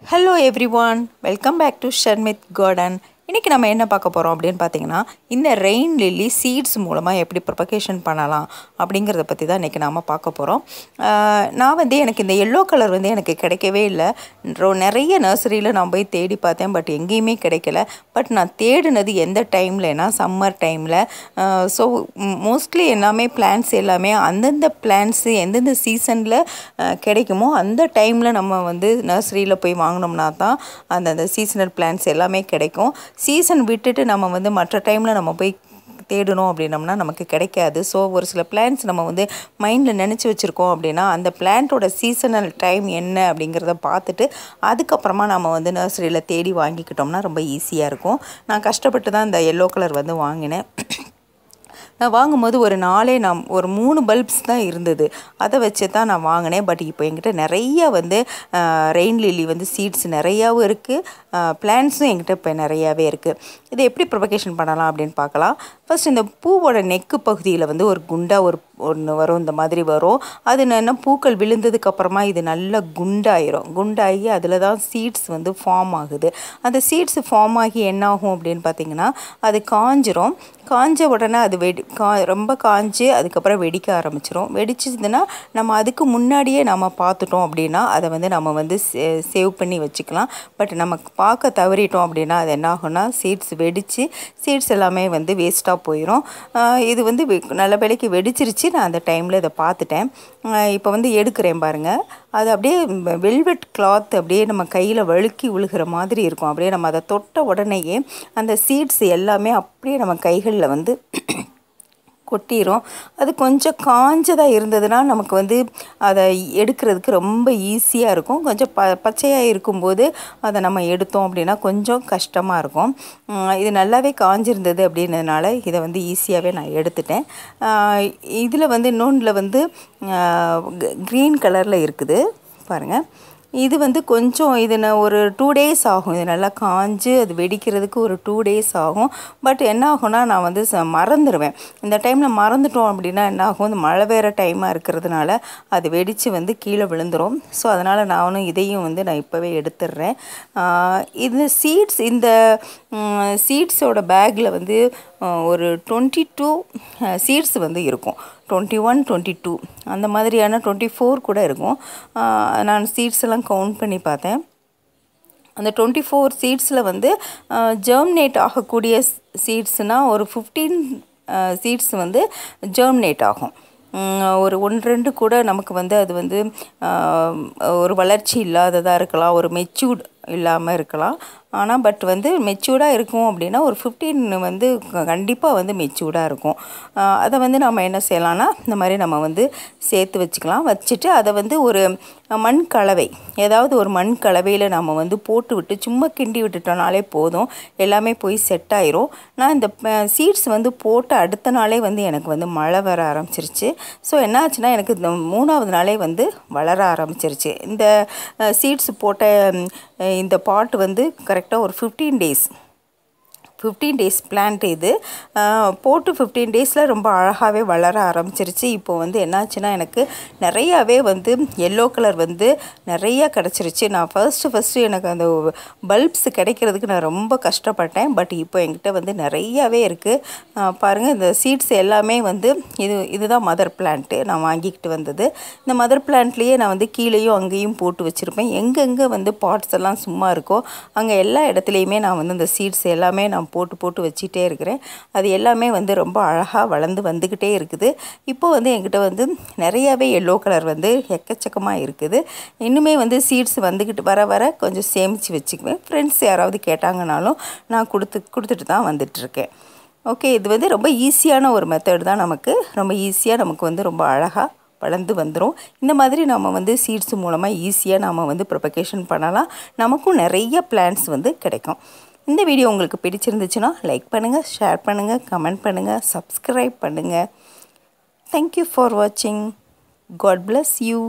Hello everyone, welcome back to Sharmit Garden. இன்னைக்கு நம்ம என்ன பார்க்க போறோம் அப்படினு பாத்தீங்கன்னா இந்த ரெயின் லில்லி சீட்ஸ் மூலமா எப்படி ப்ரொபகேஷன் பண்ணலாம் அப்படிங்கறத பத்தி தான் இன்னைக்கு நாம பார்க்க போறோம். நான் வந்து எனக்கு இந்த yellow கலர் வந்து எனக்கு கிடைக்கவே இல்ல. நிறைய நர்சரியில நான் போய் தேடி பார்த்தேன் பட் எங்கேயுமே கிடைக்கல. பட் நான் தேடினது எந்த டைம்லனா சம்மர் டைம்ல. சோ மோஸ்ட்லி எல்லாமே plants எல்லாமே அந்தந்த plants எந்தெந்த சீசன்ல கிடைக்குமோ அந்த டைம்ல நம்ம வந்து நர்சரியில போய் வாங்குனோம்னா தான் அந்த சீசனல் plants எல்லாமே கிடைக்கும். சீசன் விட்டுட்டு நம்ம வந்து மற்ற டைம்ல நம்ம போய் தேடணும் அப்படினோம்னா நமக்கு கிடைக்காது. சோ ஒரு சில plants நம்ம வந்து மைண்ட்ல நினைச்சு வச்சிருக்கோம் அப்படினா அந்த plantோட சீசனல் டைம் என்ன அப்படிங்கறத பார்த்துட்டு அதுக்கு அப்புறமா நாம வந்து நர்சரியில தேடி வாங்கிக்கிட்டோம்னா ரொம்ப ஈஸியா இருக்கும். நான் கஷ்டப்பட்டு தான் இந்த yellow கலர் வந்து வாங்கினேன். நான் வாங்கும்போது ஒரு 3 பல்ப்ஸ் தான் இருந்தது. அத வச்சு தான் நான் வாங்குனேன். பட் இப்போ என்கிட்ட நிறைய வந்து ரெயின் லில்லி வந்து சீட்ஸ் நிறையவும் இருக்கு. பிளான்ட்ஸும் என்கிட்ட இப்போ நிறையவே இருக்கு. இதை எப்படி ப்ரொபகேஷன் பண்ணலாம் அப்படினு பார்க்கலாம். ஃபர்ஸ்ட் இந்த பூவோட நெக் பகுதியில வந்து ஒரு குண்டா ஒன்னு வரும், இந்த மாதிரி வரும். அது என்ன பூக்கள் விழுந்ததுக்கு அப்புறமா இது நல்ல குண்டாயிரும். குண்டாகி அதுல தான் சீட்ஸ் வந்து ஃபார்ம் ஆகுது. அந்த சீட்ஸ் ஃபார்ம் ஆகி என்ன ஆகும் அப்படினு பாத்தீங்கன்னா அது காஞ்சிரும். காஞ்ச உடனே அது ரொம்ப காஞ்சு அதுக்கு அப்புறம் வெடிக்க ஆரம்பிச்சிரும். வெடிச்சதுன்னா நம்ம அதுக்கு முன்னாடியே நாம பார்த்துட்டோம் அப்படினா அதை வந்து நம்ம வந்து சேவ் பண்ணி வச்சுக்கலாம். பட் நமக்கு பார்க்க தவறிட்டோம் அப்படினா அது என்ன ஆகும்னா சீட்ஸ் வெடிச்சு சீட்ஸ் எல்லாமே வந்து வேஸ்டா போயிடும். இது வந்து நல்ல வேளைக்கு வெடிச்சிருச்சு. நான் அந்த டைம்ல இத பார்த்துட்டேன். இப்போ வந்து எடுக்கிறேன் பாருங்க. அது அப்படியே வெல்வெட் கிளாத் அப்படியே நம்ம கையில வழுக்கி விழுகிற மாதிரி இருக்கும். அப்படியே நம்ம அதை தொட்ட உடனேயே அந்த சீட்ஸ் எல்லாமே அப்படியே நம்ம கைகளில் வந்து கொட்டிரும். அது கொஞ்சம் காஞ்சதா இருந்ததுன்னா நமக்கு வந்து அதை எடுக்கிறதுக்கு ரொம்ப ஈஸியா இருக்கும். கொஞ்சம் பச்சையா இருக்கும்போது அதை நம்ம எடுத்தோம் அப்படின்னா கொஞ்சம் கஷ்டமா இருக்கும். இது நல்லாவே காஞ்சிருந்தது அப்படின்றதுனால இதை வந்து ஈஸியாவே நான் எடுத்துட்டேன். இதுல வந்து இன்னொன்றுல வந்து கிரீன் கலர்ல இருக்குது பாருங்க. இது வந்து கொஞ்சம் இது ஒரு 2 days ஆகும். இது நல்லா காஞ்சு அது வெடிக்கிறதுக்கு ஒரு 2 days ஆகும். பட் என்ன ஆகும்னா நான் வந்து மறந்துடுவேன். இந்த டைம்ல மறந்துட்டோம் அப்படின்னா என்ன ஆகும், இந்த மழை வேற டைமா இருக்கிறதுனால அது வெடிச்சு வந்து கீழே விழுந்துரும். ஸோ அதனால நானும் இதையும் வந்து நான் இப்பவே எடுத்துடுறேன். இந்த சீட்ஸோட பேக்ல வந்து ஒரு 22 சீட்ஸ் வந்து இருக்கும். 21, 22 அந்த மாதிரியான 24 கூட இருக்கும். நான் சீட்ஸ் எல்லாம் கவுண்ட் பண்ணி பார்த்தேன். அந்த 24 சீட்ஸ்ல வந்து ஜெர்மினேட் ஆகக்கூடிய சீட்ஸ்னா ஒரு 15 சீட்ஸ் வந்து ஜெர்மினேட் ஆகும். ஒரு 1-2 கூட நமக்கு வந்து அது வந்து ஒரு வளர்ச்சி இல்லாததா இருக்கலாம், ஒரு மெச்சூர்ட் இல்லாம இருக்கலாம். ஆனா பட் வந்து மெச்சூர்டா இருக்கும் அப்படினா ஒரு 15 வந்து கண்டிப்பா வந்து மெச்சூர்டா இருக்கும். அத வந்து நாம என்ன செய்யலாம்னா இந்த மாதிரி நம்ம வந்து சேர்த்து வச்சுக்கலாம். வச்சிட்டு அத வந்து ஒரு மண் கலவை, ஏதாவது ஒரு மண் கலவையில நாம வந்து போட்டு விட்டு சும்மா கிண்டி விட்டுட்டோம்னாலே போதும். எல்லாமே போய் செட் ஆயிரும். நான் இந்த சீட்ஸ் வந்து போட்ட அடுத்த நாளே வந்து எனக்கு வந்து மழை வர ஆரம்பிச்சிருச்சு. சோ என்ன ஆச்சுன்னா எனக்கு 3வது நாளே வந்து வளர ஆரம்பிச்சிருச்சு. இந்த சீட்ஸ் போட்ட இந்த பாட் வந்து கரெக்டா ஒரு 15 days பிளான்ட் இது. போட்டு 15 daysல ரொம்ப அழகாவே வளர ஆரம்பிச்சிருச்சு. இப்போ வந்து என்னாச்சுன்னா எனக்கு நிறையவே வந்து yellow கலர் வந்து நிறைய கிடைச்சிருச்சு. நான் ஃபர்ஸ்ட் எனக்கு அந்த பல்ப்ஸ் கிடைக்கிறதுக்கு நான் ரொம்ப கஷ்டப்பட்டேன். பட் இப்போ என்கிட்ட வந்து நிறையவே இருக்கு. பாருங்க இந்த சீட்ஸ் எல்லாமே வந்து இதுதான் மதர் பிளான்ட் நான் வாங்கிட்டு வந்தது. இந்த மதர் பிளான்ட்லயே நான் வந்து கீழேயும் அங்கேயும் போட்டு வச்சிருப்பேன். எங்கெங்க வந்து பாட்ஸ் எல்லாம் சும்மா இருக்கோ அங்க எல்லா இடத்துலயுமே நான் வந்து இந்த சீட்ஸ் எல்லாமே நான் போட்டு வச்சிட்டே இருக்கிறேன். அது எல்லாமே வந்து ரொம்ப அழகா வளர்ந்து வந்துகிட்டே இருக்குது. இப்போ வந்து என்கிட்ட வந்து நிறையவே yellow கலர் வந்து எக்கச்சக்கமா இருக்குது. இன்னுமே வந்து சீட்ஸ் வந்துகிட்டு வர கொஞ்சம் சேமிச்சு வச்சுக்குவேன். ஃப்ரெண்ட்ஸ் யாராவது கேட்டாங்கனாலும் நான் கொடுத்துட்டு தான் வந்துட்டு இருக்கேன். ஓகே, இது வந்து ரொம்ப ஈஸியான ஒரு மெத்தட் தான். ரொம்ப ஈஸியா நமக்கு வந்து ரொம்ப அழகா வளர்ந்து வந்துரும். இந்த மாதிரி நாம வந்து சீட்ஸ் மூலமா ஈஸியா நாம வந்து ப்ரொபகேஷன் பண்ணலாம். நமக்கும் நிறைய பிளான்ட்ஸ் வந்து கிடைக்கும். இந்த வீடியோ உங்களுக்கு பிடிச்சிருந்துச்சுனா லைக் பண்ணுங்க, ஷேர் பண்ணுங்க, கமெண்ட் பண்ணுங்க, சப்ஸ்கிரைப் பண்ணுங்க. Thank you for watching. God bless you.